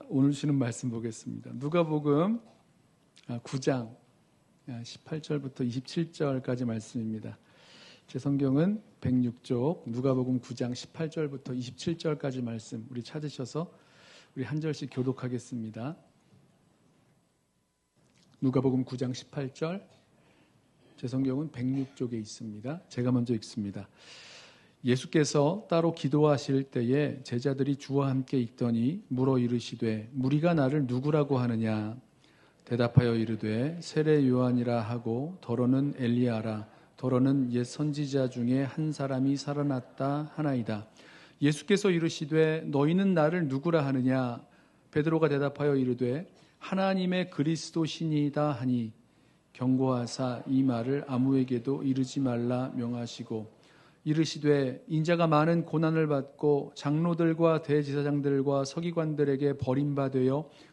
오늘 주시는 말씀 보겠습니다. 누가복음 9장 18절부터 27절까지 말씀입니다. 제 성경은 106쪽 누가복음 9장 18절부터 27절까지 말씀 우리 찾으셔서 우리 한 절씩 교독하겠습니다. 누가복음 9장 18절, 제 성경은 106쪽에 있습니다. 제가 먼저 읽습니다. 예수께서 따로 기도하실 때에 제자들이 주와 함께 있더니 물어 이르시되 무리가 나를 누구라고 하느냐? 대답하여 이르되 세례 요한이라 하고 더러는 엘리야라, 더러는 옛 선지자 중에 한 사람이 살아났다 하나이다. 예수께서 이르시되 너희는 나를 누구라 하느냐? 베드로가 대답하여 이르되 하나님의 그리스도시니이다 하니 경고하사 이 말을 아무에게도 이르지 말라 명하시고 이르시되 인자가 많은 고난을 받고 장로들과 대제사장들과 서기관들에게 버림받아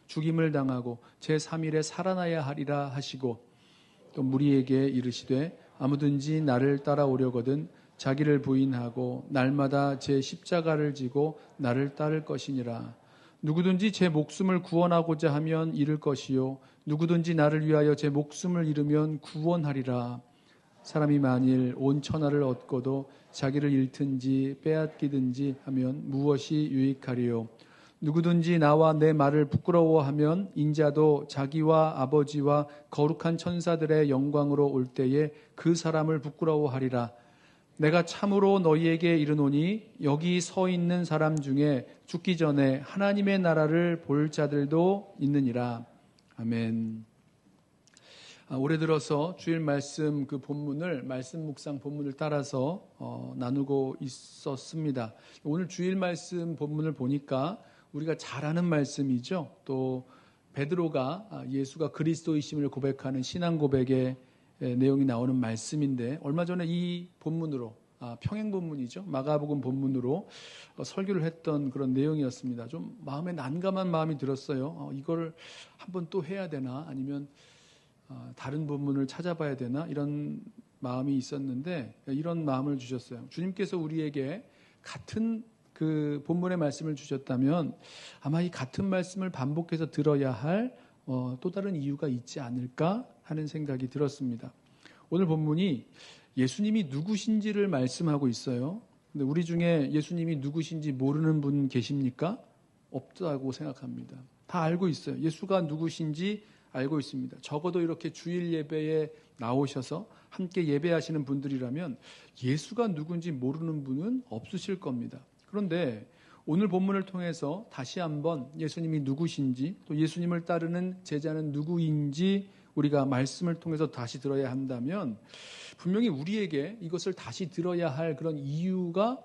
죽임을 당하고 제3일에 살아나야 하리라 하시고 또 무리에게 이르시되 아무든지 나를 따라오려거든 자기를 부인하고 날마다 제 십자가를 지고 나를 따를 것이니라. 누구든지 제 목숨을 구원하고자 하면 잃을 것이요 누구든지 나를 위하여 제 목숨을 잃으면 구원하리라. 사람이 만일 온 천하를 얻고도 자기를 잃든지 빼앗기든지 하면 무엇이 유익하리요? 누구든지 나와 내 말을 부끄러워하면 인자도 자기와 아버지와 거룩한 천사들의 영광으로 올 때에 그 사람을 부끄러워하리라. 내가 참으로 너희에게 이르노니 여기 서 있는 사람 중에 죽기 전에 하나님의 나라를 볼 자들도 있느니라. 아멘. 올해 들어서 주일 말씀 그 본문을 말씀 묵상 본문을 따라서 나누고 있었습니다. 오늘 주일 말씀 본문을 보니까 우리가 잘 아는 말씀이죠. 또 베드로가 예수가 그리스도이심을 고백하는 신앙 고백의 내용이 나오는 말씀인데 얼마 전에 이 본문으로 평행 본문이죠. 마가복음 본문으로 설교를 했던 그런 내용이었습니다. 좀 마음에 난감한 마음이 들었어요. 이걸 한번 또 해야 되나 아니면 다른 본문을 찾아봐야 되나 이런 마음이 있었는데 이런 마음을 주셨어요. 주님께서 우리에게 같은 그 본문의 말씀을 주셨다면 아마 이 같은 말씀을 반복해서 들어야 할 또 다른 이유가 있지 않을까 하는 생각이 들었습니다. 오늘 본문이 예수님이 누구신지를 말씀하고 있어요. 근데 우리 중에 예수님이 누구신지 모르는 분 계십니까? 없다고 생각합니다. 다 알고 있어요. 예수가 누구신지 알고 있습니다. 적어도 이렇게 주일 예배에 나오셔서 함께 예배하시는 분들이라면 예수가 누군지 모르는 분은 없으실 겁니다. 그런데 오늘 본문을 통해서 다시 한번 예수님이 누구신지 또 예수님을 따르는 제자는 누구인지 우리가 말씀을 통해서 다시 들어야 한다면 분명히 우리에게 이것을 다시 들어야 할 그런 이유가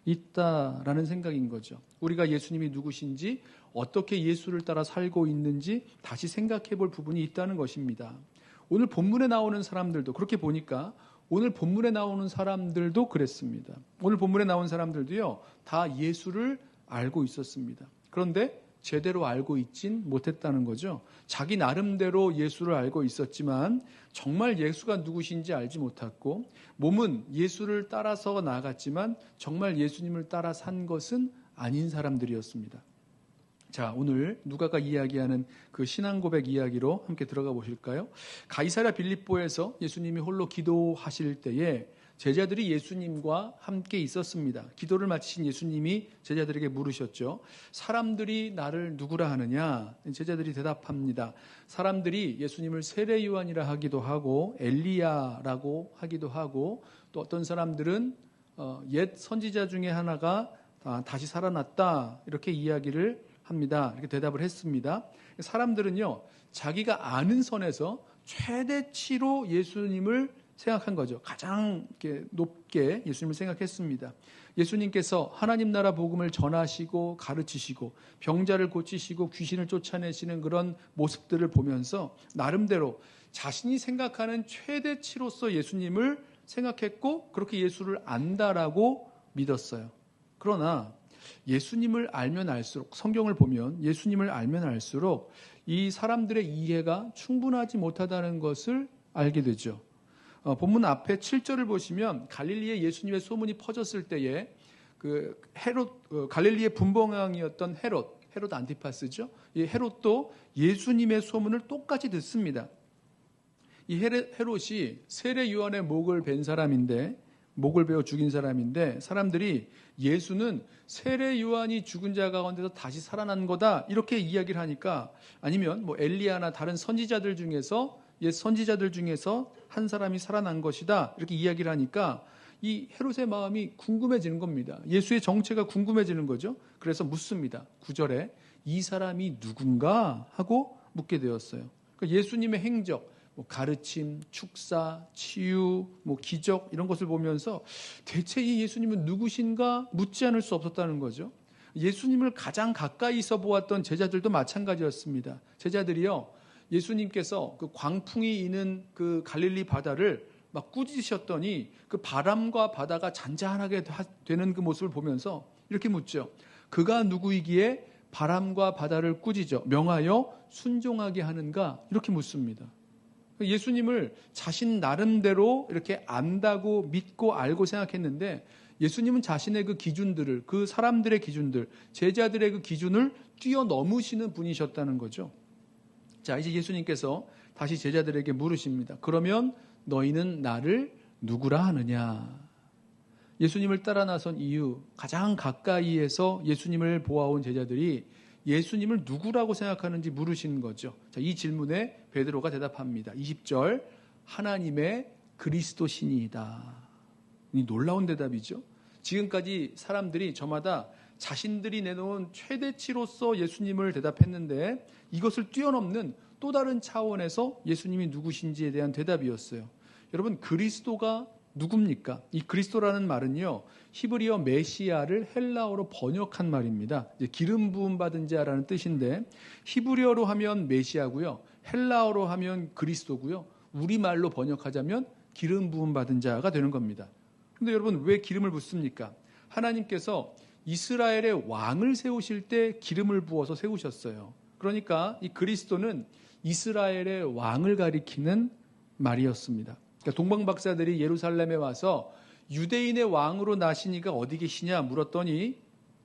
있다라는 생각인 거죠. 우리가 예수님이 누구신지 어떻게 예수를 따라 살고 있는지 다시 생각해 볼 부분이 있다는 것입니다. 오늘 본문에 나오는 사람들도 그렇게 보니까 오늘 본문에 나오는 사람들도 그랬습니다. 오늘 본문에 나온 사람들도요, 다 예수를 알고 있었습니다. 그런데 제대로 알고 있진 못했다는 거죠. 자기 나름대로 예수를 알고 있었지만 정말 예수가 누구신지 알지 못했고 몸은 예수를 따라서 나아갔지만 정말 예수님을 따라 산 것은 아닌 사람들이었습니다. 자, 오늘 누가가 이야기하는 그 신앙 고백 이야기로 함께 들어가 보실까요? 가이사랴 빌립보에서 예수님이 홀로 기도하실 때에 제자들이 예수님과 함께 있었습니다. 기도를 마치신 예수님이 제자들에게 물으셨죠. 사람들이 나를 누구라 하느냐? 제자들이 대답합니다. 사람들이 예수님을 세례 요한이라 하기도 하고 엘리야라고 하기도 하고 또 어떤 사람들은 옛 선지자 중에 하나가 다시 살아났다 이렇게 이야기를 합니다. 이렇게 대답을 했습니다. 사람들은요, 자기가 아는 선에서 최대치로 예수님을 생각한 거죠. 가장 이렇게 높게 예수님을 생각했습니다. 예수님께서 하나님 나라 복음을 전하시고 가르치시고 병자를 고치시고 귀신을 쫓아내시는 그런 모습들을 보면서 나름대로 자신이 생각하는 최대치로서 예수님을 생각했고 그렇게 예수를 안다라고 믿었어요. 그러나 예수님을 알면 알수록 성경을 보면 예수님을 알면 알수록 이 사람들의 이해가 충분하지 못하다는 것을 알게 되죠. 본문 앞에 7절을 보시면 갈릴리에 예수님의 소문이 퍼졌을 때에 그 갈릴리의 분봉왕이었던 헤롯 안티파스죠. 이 헤롯도 예수님의 소문을 똑같이 듣습니다. 이 헤롯이 세례 요한의 목을 벤 사람인데, 목을 베어 죽인 사람인데, 사람들이 예수는 세례 요한이 죽은 자 가운데서 다시 살아난 거다 이렇게 이야기를 하니까, 아니면 뭐 엘리야나 다른 선지자들 중에서 옛 선지자들 중에서 한 사람이 살아난 것이다 이렇게 이야기를 하니까 이 헤롯의 마음이 궁금해지는 겁니다. 예수의 정체가 궁금해지는 거죠. 그래서 묻습니다. 9절에 이 사람이 누군가 하고 묻게 되었어요. 그러니까 예수님의 행적, 뭐 가르침, 축사, 치유, 뭐 기적 이런 것을 보면서 대체 이 예수님은 누구신가 묻지 않을 수 없었다는 거죠. 예수님을 가장 가까이서 보았던 제자들도 마찬가지였습니다. 제자들이요, 예수님께서 그 광풍이 이는 그 갈릴리 바다를 막 꾸짖으셨더니 그 바람과 바다가 잔잔하게 되는 그 모습을 보면서 이렇게 묻죠. 그가 누구이기에 바람과 바다를 꾸짖어 명하여 순종하게 하는가? 이렇게 묻습니다. 예수님을 자신 나름대로 이렇게 안다고 믿고 알고 생각했는데, 예수님은 자신의 그 기준들을, 그 사람들의 기준들, 제자들의 그 기준을 뛰어넘으시는 분이셨다는 거죠. 자, 이제 예수님께서 다시 제자들에게 물으십니다. 그러면 너희는 나를 누구라 하느냐? 예수님을 따라 나선 이유, 가장 가까이에서 예수님을 보아온 제자들이 예수님을 누구라고 생각하는지 물으시는 거죠. 자, 이 질문에 베드로가 대답합니다. 20절, 하나님의 그리스도시니이다. 이 놀라운 대답이죠. 지금까지 사람들이 저마다 자신들이 내놓은 최대치로서 예수님을 대답했는데, 이것을 뛰어넘는 또 다른 차원에서 예수님이 누구신지에 대한 대답이었어요. 여러분, 그리스도가 누굽니까? 이 그리스도라는 말은요, 히브리어 메시아를 헬라어로 번역한 말입니다. 이제 기름 부음 받은 자라는 뜻인데, 히브리어로 하면 메시아고요, 헬라어로 하면 그리스도고요, 우리말로 번역하자면 기름 부음 받은 자가 되는 겁니다. 그런데 여러분, 왜 기름을 붓습니까? 하나님께서 이스라엘의 왕을 세우실 때 기름을 부어서 세우셨어요. 그러니까 이 그리스도는 이스라엘의 왕을 가리키는 말이었습니다. 그러니까 동방박사들이 예루살렘에 와서 유대인의 왕으로 나신 이가 어디 계시냐 물었더니,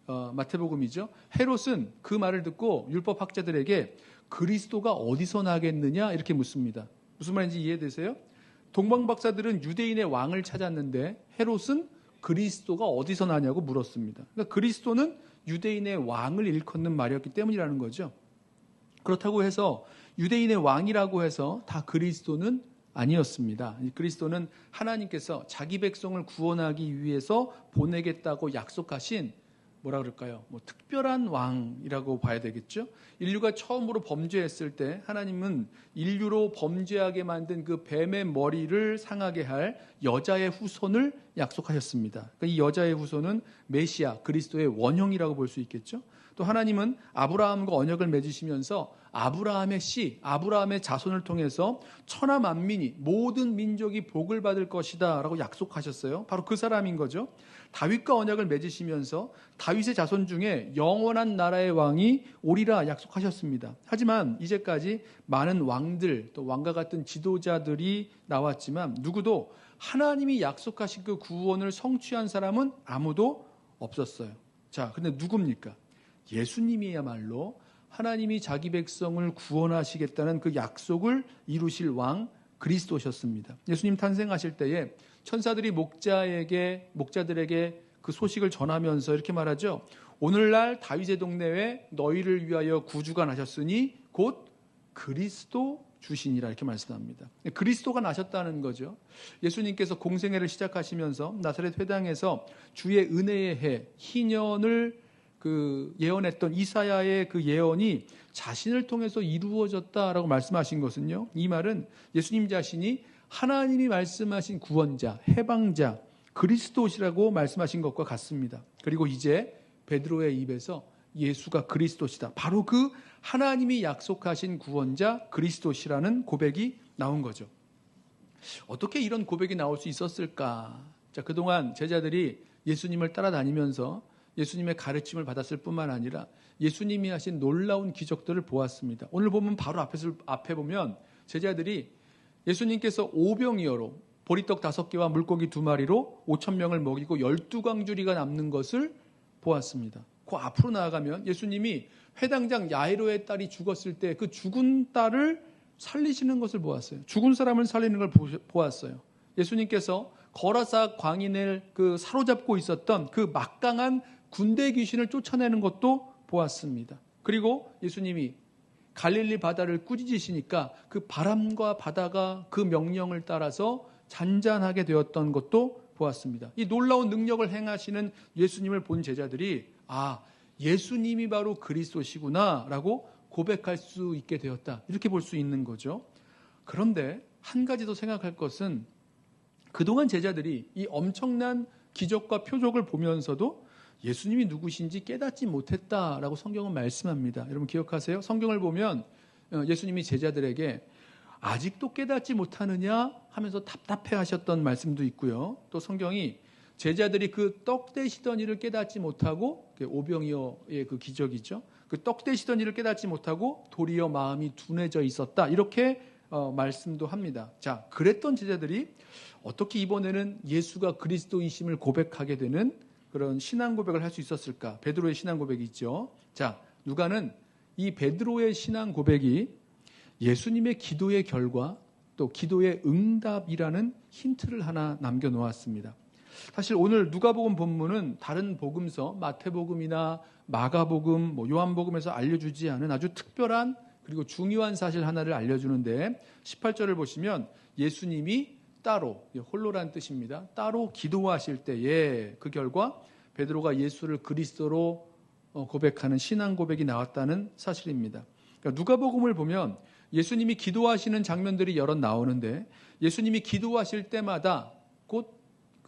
마태복음이죠. 헤롯은 그 말을 듣고 율법학자들에게 그리스도가 어디서 나겠느냐 이렇게 묻습니다. 무슨 말인지 이해되세요? 동방박사들은 유대인의 왕을 찾았는데 헤롯은 그리스도가 어디서 나냐고 물었습니다. 그러니까 그리스도는 유대인의 왕을 일컫는 말이었기 때문이라는 거죠. 그렇다고 해서 유대인의 왕이라고 해서 다 그리스도는 아니었습니다. 그리스도는 하나님께서 자기 백성을 구원하기 위해서 보내겠다고 약속하신, 뭐라 그럴까요? 뭐 특별한 왕이라고 봐야 되겠죠. 인류가 처음으로 범죄했을 때 하나님은 인류로 범죄하게 만든 그 뱀의 머리를 상하게 할 여자의 후손을 약속하셨습니다. 그러니까 이 여자의 후손은 메시아, 그리스도의 원형이라고 볼 수 있겠죠. 또 하나님은 아브라함과 언약을 맺으시면서 아브라함의 씨, 아브라함의 자손을 통해서 천하 만민이, 모든 민족이 복을 받을 것이다 라고 약속하셨어요. 바로 그 사람인 거죠. 다윗과 언약을 맺으시면서 다윗의 자손 중에 영원한 나라의 왕이 오리라 약속하셨습니다. 하지만 이제까지 많은 왕들, 또 왕과 같은 지도자들이 나왔지만 누구도 하나님이 약속하신 그 구원을 성취한 사람은 아무도 없었어요. 자, 근데 누굽니까? 예수님이야말로 하나님이 자기 백성을 구원하시겠다는 그 약속을 이루실 왕 그리스도셨습니다. 예수님 탄생하실 때에 천사들이 목자들에게 그 소식을 전하면서 이렇게 말하죠. 오늘날 다윗의 동네에 너희를 위하여 구주가 나셨으니 곧 그리스도 주시니라 이렇게 말씀합니다. 그리스도가 나셨다는 거죠. 예수님께서 공생애를 시작하시면서 나사렛 회당에서 주의 은혜의 해 희년을 예언했던 이사야의 그 예언이 자신을 통해서 이루어졌다라고 말씀하신 것은요, 이 말은 예수님 자신이 하나님이 말씀하신 구원자, 해방자, 그리스도시라고 말씀하신 것과 같습니다. 그리고 이제 베드로의 입에서 예수가 그리스도시다, 바로 그 하나님이 약속하신 구원자 그리스도시라는 고백이 나온 거죠. 어떻게 이런 고백이 나올 수 있었을까? 자, 그동안 제자들이 예수님을 따라다니면서 예수님의 가르침을 받았을 뿐만 아니라 예수님이 하신 놀라운 기적들을 보았습니다. 오늘 보면 바로 앞에 보면 제자들이 예수님께서 오병이어로 보리떡 5개와 물고기 2마리로 5,000명을 먹이고 12광주리가 남는 것을 보았습니다. 그 앞으로 나아가면 예수님이 회당장 야이로의 딸이 죽었을 때 그 죽은 딸을 살리시는 것을 보았어요. 죽은 사람을 살리는 걸 보았어요. 예수님께서 거라사 광인을 사로잡고 있었던 그 막강한 군대 귀신을 쫓아내는 것도 보았습니다. 그리고 예수님이 갈릴리 바다를 꾸짖으시니까 그 바람과 바다가 그 명령을 따라서 잔잔하게 되었던 것도 보았습니다. 이 놀라운 능력을 행하시는 예수님을 본 제자들이 예수님이 바로 그리스도시구나 라고 고백할 수 있게 되었다. 이렇게 볼 수 있는 거죠. 그런데 한 가지 더 생각할 것은 그동안 제자들이 이 엄청난 기적과 표적을 보면서도 예수님이 누구신지 깨닫지 못했다라고 성경은 말씀합니다. 여러분 기억하세요? 성경을 보면 예수님이 제자들에게 아직도 깨닫지 못하느냐 하면서 답답해 하셨던 말씀도 있고요. 또 성경이 제자들이 그 떡 대시던 일을 깨닫지 못하고, 오병이어의 그 기적이죠. 그 떡 대시던 일을 깨닫지 못하고 도리어 마음이 둔해져 있었다. 이렇게 말씀도 합니다. 자, 그랬던 제자들이 어떻게 이번에는 예수가 그리스도이심을 고백하게 되는 그런 신앙 고백을 할 수 있었을까? 베드로의 신앙 고백이 있죠. 자, 누가는 이 베드로의 신앙 고백이 예수님의 기도의 결과 또 기도의 응답이라는 힌트를 하나 남겨놓았습니다. 사실 오늘 누가복음 본문은 다른 복음서 마태복음이나 마가복음, 요한복음에서 알려주지 않은 아주 특별한 그리고 중요한 사실 하나를 알려주는데 18절을 보시면 예수님이 따로, 홀로란 뜻입니다. 따로 기도하실 때에 그 결과 베드로가 예수를 그리스도로 고백하는 신앙 고백이 나왔다는 사실입니다. 그러니까 누가복음을 보면 예수님이 기도하시는 장면들이 여러 나오는데 예수님이 기도하실 때마다 곧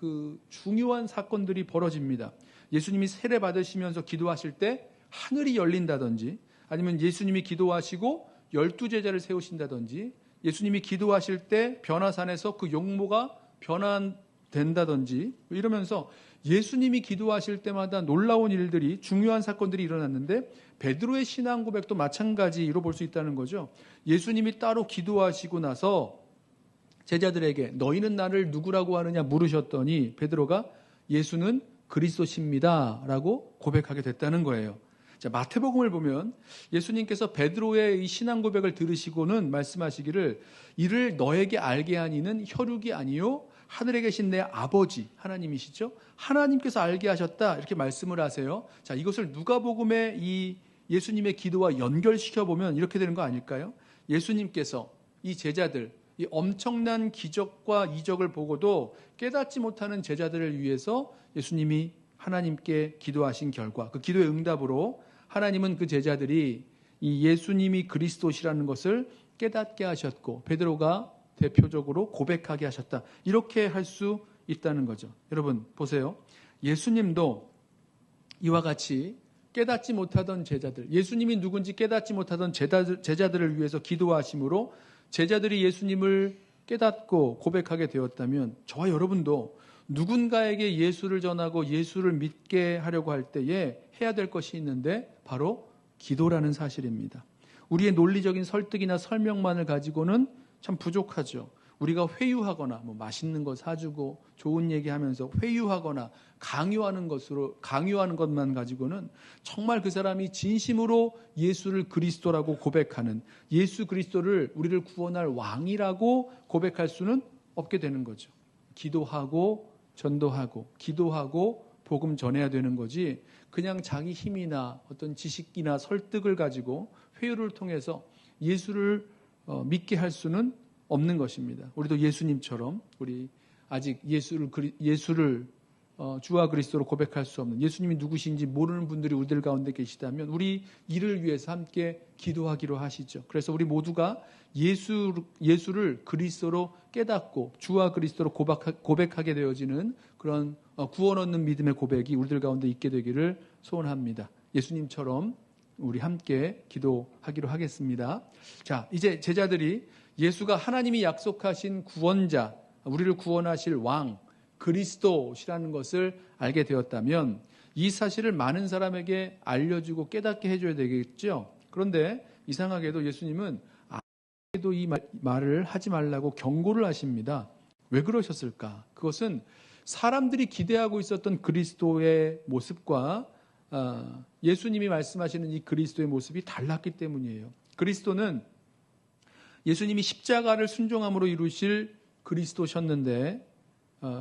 그 중요한 사건들이 벌어집니다. 예수님이 세례 받으시면서 기도하실 때 하늘이 열린다든지 아니면 예수님이 기도하시고 12제자를 세우신다든지 예수님이 기도하실 때 변화산에서 그 용모가 변화된다든지 이러면서 예수님이 기도하실 때마다 놀라운 일들이 중요한 사건들이 일어났는데 베드로의 신앙 고백도 마찬가지로 볼 수 있다는 거죠. 예수님이 따로 기도하시고 나서 제자들에게 너희는 나를 누구라고 하느냐 물으셨더니 베드로가 예수는 그리스도십니다 라고 고백하게 됐다는 거예요. 자, 마태복음을 보면 예수님께서 베드로의 이 신앙 고백을 들으시고는 말씀하시기를 이를 너에게 알게 하니는 혈육이 아니요 하늘에 계신 내 아버지 하나님이시죠. 하나님께서 알게 하셨다 이렇게 말씀을 하세요. 자, 이것을 누가복음의 이 예수님의 기도와 연결시켜 보면 이렇게 되는 거 아닐까요? 예수님께서 이 제자들 이 엄청난 기적과 이적을 보고도 깨닫지 못하는 제자들을 위해서 예수님이 하나님께 기도하신 결과 그 기도의 응답으로 하나님은 그 제자들이 이 예수님이 그리스도시라는 것을 깨닫게 하셨고 베드로가 대표적으로 고백하게 하셨다. 이렇게 할 수 있다는 거죠. 여러분 보세요. 예수님도 이와 같이 깨닫지 못하던 제자들, 예수님이 누군지 깨닫지 못하던 제자들을 위해서 기도하심으로 제자들이 예수님을 깨닫고 고백하게 되었다면 저와 여러분도 누군가에게 예수를 전하고 예수를 믿게 하려고 할 때에 해야 될 것이 있는데 바로 기도라는 사실입니다. 우리의 논리적인 설득이나 설명만을 가지고는 참 부족하죠. 우리가 회유하거나 맛있는 거 사주고 좋은 얘기하면서 회유하거나 강요하는 것만 가지고는 정말 그 사람이 진심으로 예수를 그리스도라고 고백하는 예수 그리스도를 우리를 구원할 왕이라고 고백할 수는 없게 되는 거죠. 기도하고 전도하고 기도하고 복음 전해야 되는 거지 그냥 자기 힘이나 어떤 지식이나 설득을 가지고 회유를 통해서 예수를 믿게 할 수는 없는 것입니다. 우리도 예수님처럼 우리 아직 예수를 주와 그리스도로 고백할 수 없는 예수님이 누구신지 모르는 분들이 우리들 가운데 계시다면 우리 이를 위해서 함께 기도하기로 하시죠. 그래서 우리 모두가 예수를 그리스도로 깨닫고 주와 그리스도로 고백하게 되어지는 그런 구원 얻는 믿음의 고백이 우리들 가운데 있게 되기를 소원합니다. 예수님처럼 우리 함께 기도하기로 하겠습니다. 자, 이제 제자들이 예수가 하나님이 약속하신 구원자, 우리를 구원하실 왕, 그리스도시라는 것을 알게 되었다면 이 사실을 많은 사람에게 알려주고 깨닫게 해줘야 되겠죠. 그런데 이상하게도 예수님은 아무에게도 이 말을 하지 말라고 경고를 하십니다. 왜 그러셨을까? 그것은 사람들이 기대하고 있었던 그리스도의 모습과 예수님이 말씀하시는 이 그리스도의 모습이 달랐기 때문이에요. 그리스도는 예수님이 십자가를 순종함으로 이루실 그리스도셨는데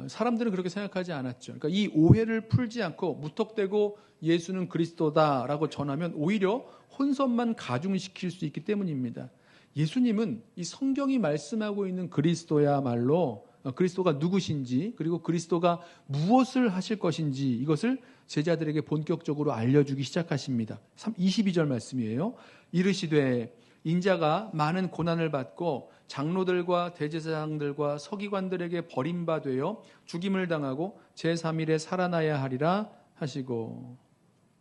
사람들은 그렇게 생각하지 않았죠. 그러니까 이 오해를 풀지 않고 무턱대고 예수는 그리스도다라고 전하면 오히려 혼선만 가중시킬 수 있기 때문입니다. 예수님은 이 성경이 말씀하고 있는 그리스도야말로 그리스도가 누구신지 그리고 그리스도가 무엇을 하실 것인지 이것을 제자들에게 본격적으로 알려주기 시작하십니다. 22절 말씀이에요. 이르시되 인자가 많은 고난을 받고 장로들과 대제사장들과 서기관들에게 버림받되어 죽임을 당하고 제3일에 살아나야 하리라 하시고.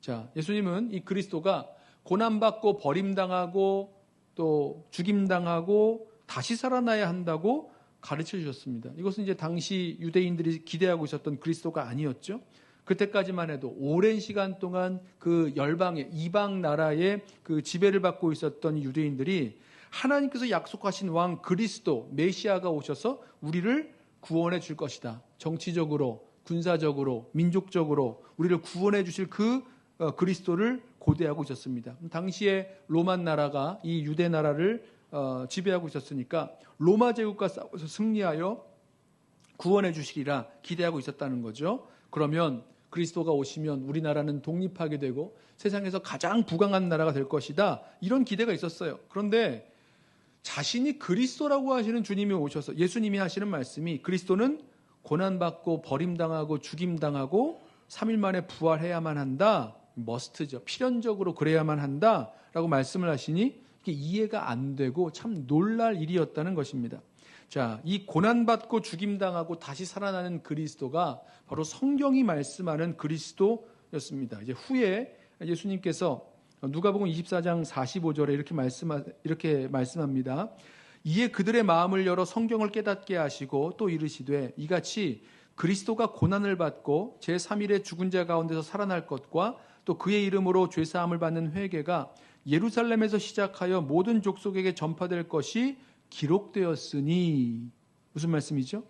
자, 예수님은 이 그리스도가 고난받고 버림당하고 또 죽임당하고 다시 살아나야 한다고 가르쳐 주셨습니다. 이것은 이제 당시 유대인들이 기대하고 있었던 그리스도가 아니었죠. 그때까지만 해도 오랜 시간 동안 그 열방의 이방 나라의 그 지배를 받고 있었던 유대인들이 하나님께서 약속하신 왕 그리스도 메시아가 오셔서 우리를 구원해 줄 것이다. 정치적으로, 군사적으로, 민족적으로 우리를 구원해 주실 그 그리스도를 고대하고 있었습니다. 당시에 로만 나라가 이 유대 나라를 지배하고 있었으니까 로마 제국과 싸워서 승리하여 구원해 주시리라 기대하고 있었다는 거죠. 그러면 그리스도가 오시면 우리나라는 독립하게 되고 세상에서 가장 부강한 나라가 될 것이다. 이런 기대가 있었어요. 그런데 자신이 그리스도라고 하시는 주님이 오셔서 예수님이 하시는 말씀이 그리스도는 고난받고 버림당하고 죽임당하고 3일 만에 부활해야만 한다. 머스트죠. 필연적으로 그래야만 한다라고 말씀을 하시니 이게 이해가 안 되고 참 놀랄 일이었다는 것입니다. 자, 이 고난받고 죽임당하고 다시 살아나는 그리스도가 바로 성경이 말씀하는 그리스도였습니다. 이제 후에 예수님께서 누가복음 24장 45절에 이렇게 말씀합니다. 이에 그들의 마음을 열어 성경을 깨닫게 하시고 또 이르시되 이같이 그리스도가 고난을 받고 제3일에 죽은 자 가운데서 살아날 것과 또 그의 이름으로 죄사함을 받는 회개가 예루살렘에서 시작하여 모든 족속에게 전파될 것이 기록되었으니. 무슨 말씀이죠?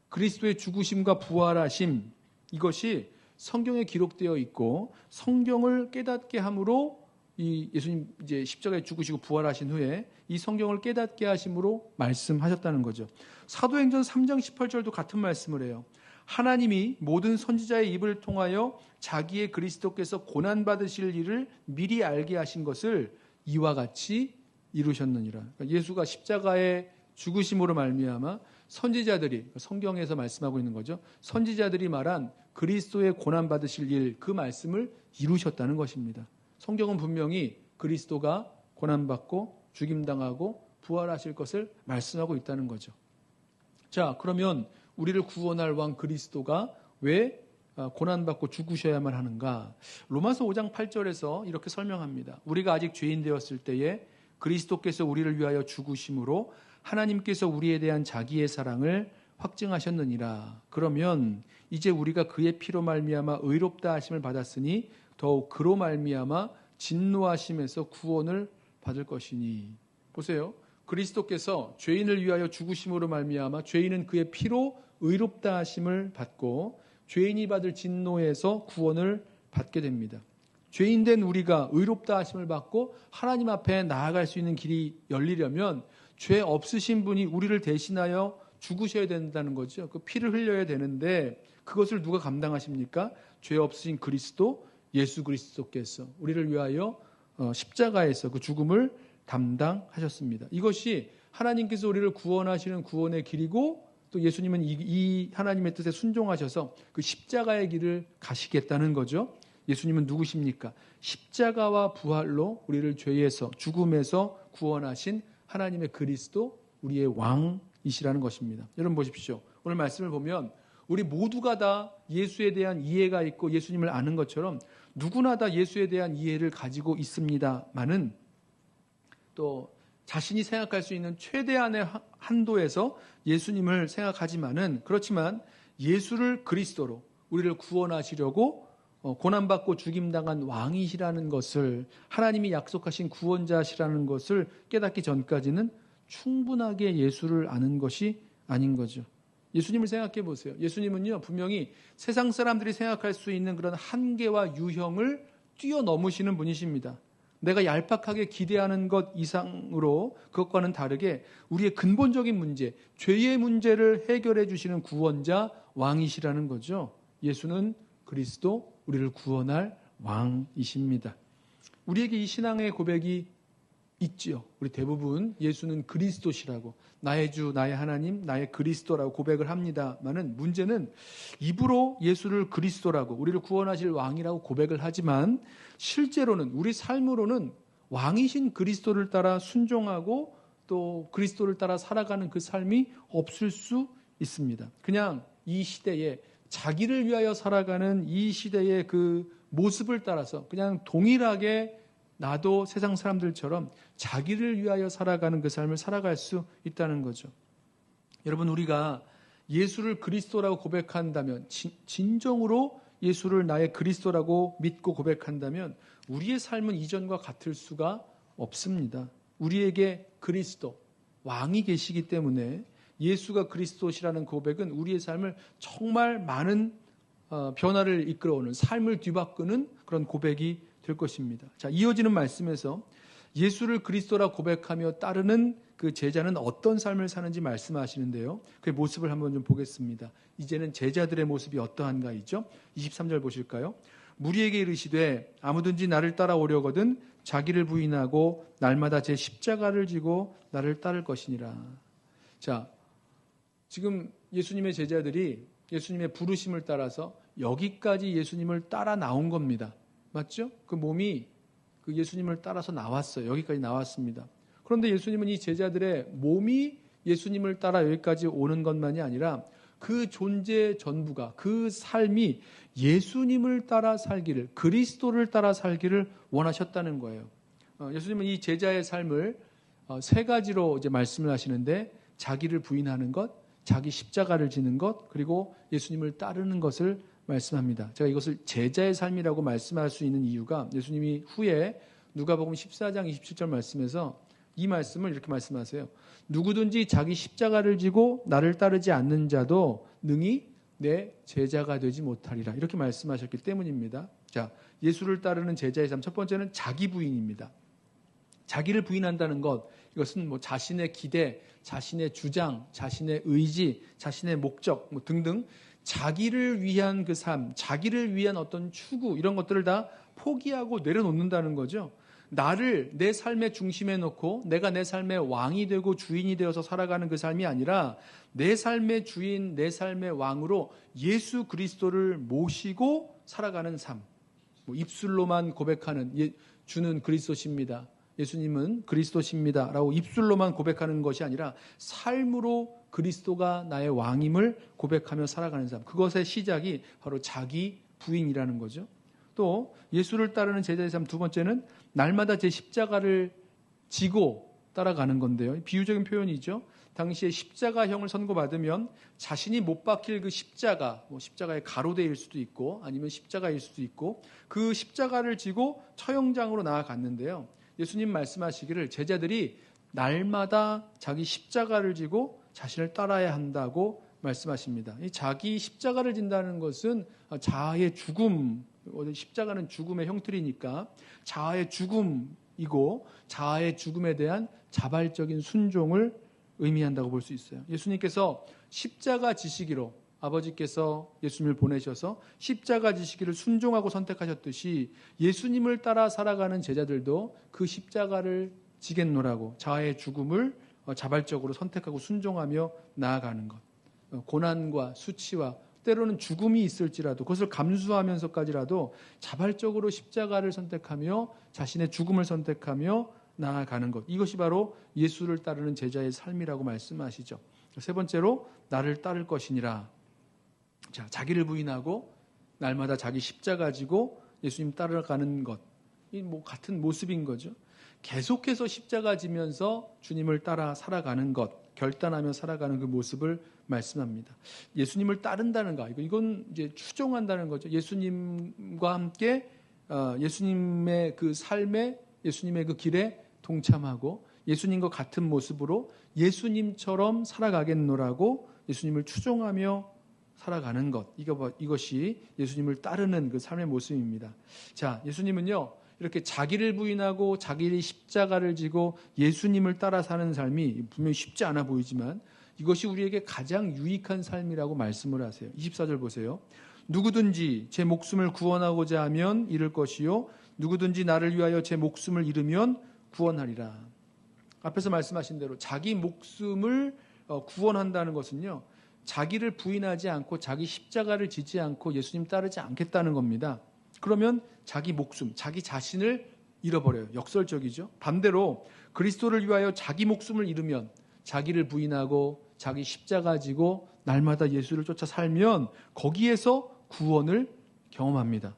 그리스도의 죽으심과 부활하심, 이것이 성경에 기록되어 있고 성경을 깨닫게 함으로 이 예수님 이제 십자가에 죽으시고 부활하신 후에 이 성경을 깨닫게 하심으로 말씀하셨다는 거죠. 사도행전 3장 18절도 같은 말씀을 해요. 하나님이 모든 선지자의 입을 통하여 자기의 그리스도께서 고난받으실 일을 미리 알게 하신 것을 이와 같이 이루셨느니라. 그러니까 예수가 십자가의 죽으심으로 말미암아 선지자들이, 성경에서 말씀하고 있는 거죠. 선지자들이 말한 그리스도의 고난받으실 일, 그 말씀을 이루셨다는 것입니다. 성경은 분명히 그리스도가 고난받고 죽임당하고 부활하실 것을 말씀하고 있다는 거죠. 자, 그러면 우리를 구원할 왕 그리스도가 왜 고난받고 죽으셔야만 하는가? 로마서 5장 8절에서 이렇게 설명합니다. 우리가 아직 죄인 되었을 때에 그리스도께서 우리를 위하여 죽으심으로 하나님께서 우리에 대한 자기의 사랑을 확증하셨느니라. 그러면 이제 우리가 그의 피로 말미암아 의롭다 하심을 받았으니 더욱 그로 말미암아 진노하심에서 구원을 받을 것이니. 보세요. 그리스도께서 죄인을 위하여 죽으심으로 말미암아 죄인은 그의 피로 의롭다 하심을 받고 죄인이 받을 진노에서 구원을 받게 됩니다. 죄인된 우리가 의롭다 하심을 받고 하나님 앞에 나아갈 수 있는 길이 열리려면 죄 없으신 분이 우리를 대신하여 죽으셔야 된다는 거죠. 그 피를 흘려야 되는데 그것을 누가 감당하십니까? 죄 없으신 그리스도, 예수 그리스도께서 우리를 위하여 십자가에서 그 죽음을 담당하셨습니다. 이것이 하나님께서 우리를 구원하시는 구원의 길이고 또 예수님은 이 하나님의 뜻에 순종하셔서 그 십자가의 길을 가시겠다는 거죠. 예수님은 누구십니까? 십자가와 부활로 우리를 죄에서 죽음에서 구원하신 하나님의 그리스도, 우리의 왕이시라는 것입니다. 여러분 보십시오. 오늘 말씀을 보면 우리 모두가 다 예수에 대한 이해가 있고 예수님을 아는 것처럼 누구나 다 예수에 대한 이해를 가지고 있습니다만은 또 자신이 생각할 수 있는 최대한의 한도에서 예수님을 생각하지만은 그렇지만 예수를 그리스도로 우리를 구원하시려고 고난받고 죽임당한 왕이시라는 것을, 하나님이 약속하신 구원자시라는 것을 깨닫기 전까지는 충분하게 예수를 아는 것이 아닌 거죠. 예수님을 생각해 보세요. 예수님은요, 분명히 세상 사람들이 생각할 수 있는 그런 한계와 유형을 뛰어넘으시는 분이십니다. 내가 얄팍하게 기대하는 것 이상으로 그것과는 다르게 우리의 근본적인 문제, 죄의 문제를 해결해 주시는 구원자, 왕이시라는 거죠. 예수는 그리스도, 우리를 구원할 왕이십니다. 우리에게 이 신앙의 고백이 있지요. 우리 대부분 예수는 그리스도시라고, 나의 주, 나의 하나님, 나의 그리스도라고 고백을 합니다만은, 문제는 입으로 예수를 그리스도라고, 우리를 구원하실 왕이라고 고백을 하지만 실제로는, 우리 삶으로는 왕이신 그리스도를 따라 순종하고 또 그리스도를 따라 살아가는 그 삶이 없을 수 있습니다. 그냥 이 시대에 자기를 위하여 살아가는 이 시대의 그 모습을 따라서 그냥 동일하게 나도 세상 사람들처럼 자기를 위하여 살아가는 그 삶을 살아갈 수 있다는 거죠. 여러분, 우리가 예수를 그리스도라고 고백한다면, 진정으로 예수를 나의 그리스도라고 믿고 고백한다면 우리의 삶은 이전과 같을 수가 없습니다. 우리에게 그리스도, 왕이 계시기 때문에 예수가 그리스도시라는 고백은 우리의 삶을 정말 많은 변화를 이끌어오는, 삶을 뒤바꾸는 그런 고백이 될 것입니다. 자, 이어지는 말씀에서 예수를 그리스도라 고백하며 따르는 그 제자는 어떤 삶을 사는지 말씀하시는데요. 그 모습을 한번 좀 보겠습니다. 이제는 제자들의 모습이 어떠한가이죠? 23절 보실까요? 무리에게 이르시되 아무든지 나를 따라오려거든 자기를 부인하고 날마다 제 십자가를 지고 나를 따를 것이니라. 자, 지금 예수님의 제자들이 예수님의 부르심을 따라서 여기까지 예수님을 따라 나온 겁니다. 맞죠? 그 몸이 그 예수님을 따라서 나왔어요. 여기까지 나왔습니다. 그런데 예수님은 이 제자들의 몸이 예수님을 따라 여기까지 오는 것만이 아니라 그 존재 전부가, 그 삶이 예수님을 따라 살기를, 그리스도를 따라 살기를 원하셨다는 거예요. 예수님은 이 제자의 삶을 세 가지로 이제 말씀을 하시는데, 자기를 부인하는 것, 자기 십자가를 지는 것, 그리고 예수님을 따르는 것을 말씀합니다. 제가 이것을 제자의 삶이라고 말씀할 수 있는 이유가, 예수님이 후에 누가복음 14장 27절 말씀에서 이 말씀을 이렇게 말씀하세요. 누구든지 자기 십자가를 지고 나를 따르지 않는 자도 능히 내 제자가 되지 못하리라. 이렇게 말씀하셨기 때문입니다. 자, 예수를 따르는 제자의 삶, 첫 번째는 자기 부인입니다. 자기를 부인한다는 것, 이것은 뭐 자신의 기대, 자신의 주장, 자신의 의지, 자신의 목적 등등 자기를 위한 그 삶, 자기를 위한 어떤 추구, 이런 것들을 다 포기하고 내려놓는다는 거죠. 나를 내 삶의 중심에 놓고 내가 내 삶의 왕이 되고 주인이 되어서 살아가는 그 삶이 아니라 내 삶의 주인, 내 삶의 왕으로 예수 그리스도를 모시고 살아가는 삶. 뭐 입술로만 고백하는 주는 그리스도십니다, 예수님은 그리스도십니다 라고 입술로만 고백하는 것이 아니라 삶으로 그리스도가 나의 왕임을 고백하며 살아가는 삶. 그것의 시작이 바로 자기 부인이라는 거죠. 또 예수를 따르는 제자의 삶, 두 번째는 날마다 제 십자가를 지고 따라가는 건데요. 비유적인 표현이죠. 당시에 십자가형을 선고받으면 자신이 못 박힐 그 십자가, 뭐 십자가의 가로대일 수도 있고 아니면 십자가일 수도 있고, 그 십자가를 지고 처형장으로 나아갔는데요. 예수님 말씀하시기를 제자들이 날마다 자기 십자가를 지고 자신을 따라야 한다고 말씀하십니다. 이 자기 십자가를 진다는 것은 자아의 죽음, 십자가는 죽음의 형틀이니까 자아의 죽음이고 자아의 죽음에 대한 자발적인 순종을 의미한다고 볼 수 있어요. 예수님께서 십자가 지시기로, 아버지께서 예수님을 보내셔서 십자가 지시기를 순종하고 선택하셨듯이 예수님을 따라 살아가는 제자들도 그 십자가를 지겠노라고 자아의 죽음을 자발적으로 선택하고 순종하며 나아가는 것. 고난과 수치와 때로는 죽음이 있을지라도 그것을 감수하면서까지라도 자발적으로 십자가를 선택하며 자신의 죽음을 선택하며 나아가는 것. 이것이 바로 예수를 따르는 제자의 삶이라고 말씀하시죠. 세 번째로 나를 따를 것이니라. 자, 자기를 부인하고 날마다 자기 십자가 지고 예수님 따라가는 것. 이 뭐 같은 모습인 거죠. 계속해서 십자가 지면서 주님을 따라 살아가는 것, 결단하며 살아가는 그 모습을 말씀합니다. 예수님을 따른다는 거, 이건 이제 추종한다는 거죠. 예수님과 함께 예수님의 그 삶에, 예수님의 그 길에 동참하고 예수님과 같은 모습으로 예수님처럼 살아가겠노라고 예수님을 추종하며 살아가는 것, 이것이 예수님을 따르는 그 삶의 모습입니다. 자, 예수님은요, 이렇게 자기를 부인하고 자기의 십자가를 지고 예수님을 따라 사는 삶이 분명히 쉽지 않아 보이지만 이것이 우리에게 가장 유익한 삶이라고 말씀을 하세요. 24절 보세요. 누구든지 제 목숨을 구원하고자 하면 잃을 것이요 누구든지 나를 위하여 제 목숨을 잃으면 구원하리라. 앞에서 말씀하신 대로 자기 목숨을 구원한다는 것은요, 자기를 부인하지 않고 자기 십자가를 지지 않고 예수님 따르지 않겠다는 겁니다. 그러면 자기 목숨, 자기 자신을 잃어버려요. 역설적이죠. 반대로 그리스도를 위하여 자기 목숨을 잃으면 자기를 부인하고 자기 십자가 지고 날마다 예수를 쫓아 살면 거기에서 구원을 경험합니다.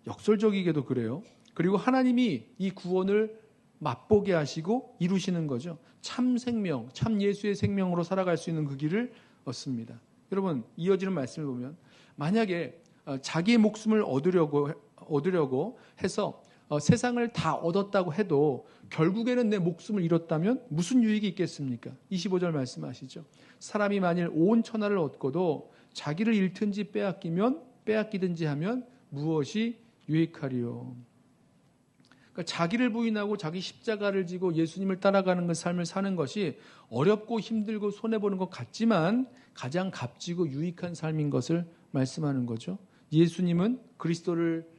역설적이게도 그래요. 그리고 하나님이 이 구원을 맛보게 하시고 이루시는 거죠. 참 생명, 참 예수의 생명으로 살아갈 수 있는 그 길을 얻습니다. 여러분, 이어지는 말씀을 보면 만약에 자기의 목숨을 얻으려고 해서 세상을 다 얻었다고 해도 결국에는 내 목숨을 잃었다면 무슨 유익이 있겠습니까? 25절 말씀하시죠. 사람이 만일 온 천하를 얻고도 자기를 잃든지 빼앗기든지 하면 무엇이 유익하리요? 그러니까 자기를 부인하고 자기 십자가를 지고 예수님을 따라가는 그 삶을 사는 것이 어렵고 힘들고 손해보는 것 같지만 가장 값지고 유익한 삶인 것을 말씀하는 거죠. 예수님은 그리스도를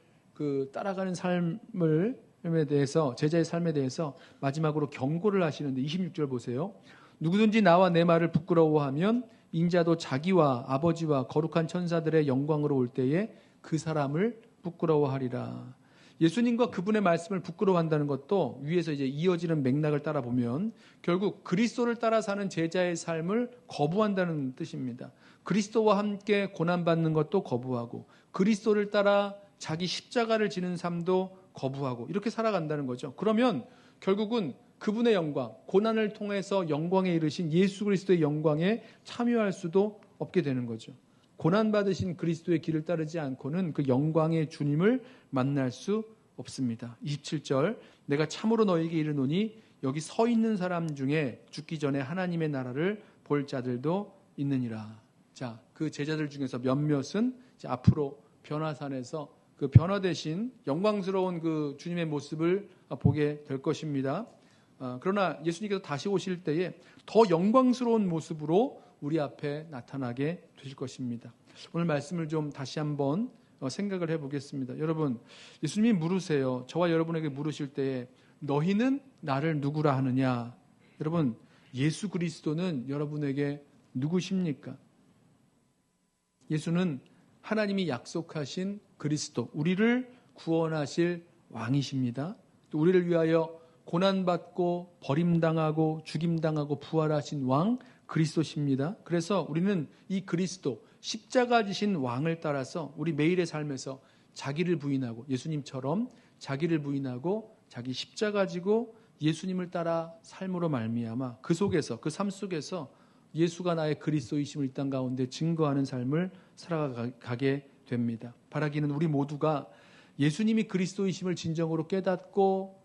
따라가는 삶에 대해서, 제자의 삶에 대해서 마지막으로 경고를 하시는데 26절 보세요. 누구든지 나와 내 말을 부끄러워하면 인자도 자기와 아버지와 거룩한 천사들의 영광으로 올 때에 그 사람을 부끄러워하리라. 예수님과 그분의 말씀을 부끄러워한다는 것도 위에서 이제 이어지는 맥락을 따라 보면 결국 그리스도를 따라 사는 제자의 삶을 거부한다는 뜻입니다. 그리스도와 함께 고난받는 것도 거부하고 그리스도를 따라 자기 십자가를 지는 삶도 거부하고 이렇게 살아간다는 거죠. 그러면 결국은 그분의 영광, 고난을 통해서 영광에 이르신 예수 그리스도의 영광에 참여할 수도 없게 되는 거죠. 고난받으신 그리스도의 길을 따르지 않고는 그 영광의 주님을 만날 수 없습니다. 27절, 내가 참으로 너에게 이르노니 여기 서 있는 사람 중에 죽기 전에 하나님의 나라를 볼 자들도 있느니라. 자, 그 제자들 중에서 몇몇은 이제 앞으로 변화산에서 그 변화되신 영광스러운 그 주님의 모습을 보게 될 것입니다. 그러나 예수님께서 다시 오실 때에 더 영광스러운 모습으로 우리 앞에 나타나게 되실 것입니다. 오늘 말씀을 좀 다시 한번 생각을 해보겠습니다. 여러분, 예수님이 물으세요. 저와 여러분에게 물으실 때에 너희는 나를 누구라 하느냐? 여러분, 예수 그리스도는 여러분에게 누구십니까? 예수는 하나님이 약속하신 그리스도, 우리를 구원하실 왕이십니다. 또 우리를 위하여 고난받고 버림당하고 죽임당하고 부활하신 왕 그리스도십니다. 그래서 우리는 이 그리스도, 십자가 지신 왕을 따라서 우리 매일의 삶에서 자기를 부인하고 예수님처럼 자기를 부인하고 자기 십자가 지고 예수님을 따라 삶으로 말미암아 그 속에서, 그 삶 속에서 예수가 나의 그리스도이심을 이 땅 가운데 증거하는 삶을 살아가게 됩니다. 바라기는 우리 모두가 예수님이 그리스도이심을 진정으로 깨닫고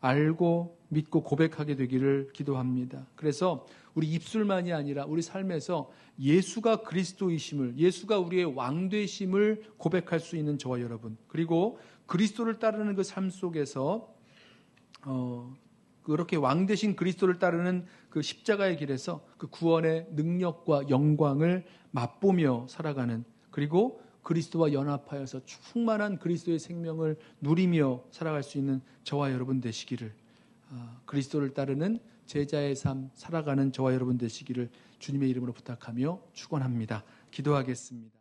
알고 믿고 고백하게 되기를 기도합니다. 그래서 우리 입술만이 아니라 우리 삶에서 예수가 그리스도이심을, 예수가 우리의 왕되심을 고백할 수 있는 저와 여러분, 그리고 그리스도를 따르는 그 삶 속에서 그렇게 왕되신 그리스도를 따르는 그 십자가의 길에서 그 구원의 능력과 영광을 맛보며 살아가는, 그리고 그리스도와 연합하여서 충만한 그리스도의 생명을 누리며 살아갈 수 있는 저와 여러분 되시기를, 그리스도를 따르는 제자의 삶 살아가는 저와 여러분 되시기를 주님의 이름으로 부탁하며 축원합니다. 기도하겠습니다.